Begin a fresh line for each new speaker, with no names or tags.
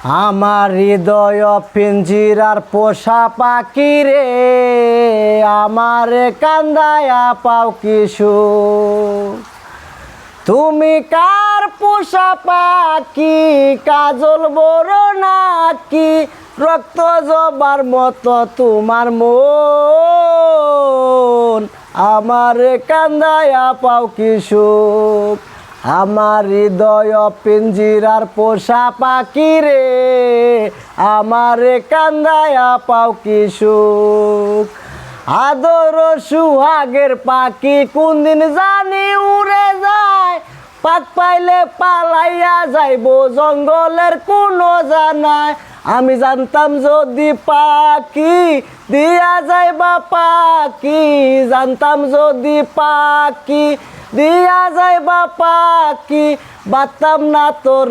আমার হৃদয় পিঞ্জিরার পোষা পাখি রে, আমার কান্দায়া পাও কিশু। তুমি কার পোষা পাখি, কাজল বড় নাকি, রক্ত জবার মতো তোমার মন, আমার কান্দায়া পাও কিশু। আমার হৃদয় পিঞ্জিরার পোষা পাখি রে, আমার কান্দায়া পাও কি সুখ। আদর সুহাগের পাখি কোন দিন জানি উড়ে যায়, পাক পাইলে পালাইয়া যাইব জঙ্গলের কোনো জানায়। আমি জানতাম যদি পাখি দিয়া যাইবা পাখি, জানতাম যদি পাখি দিয়া যাইবা পাখি, বাতাম না তোর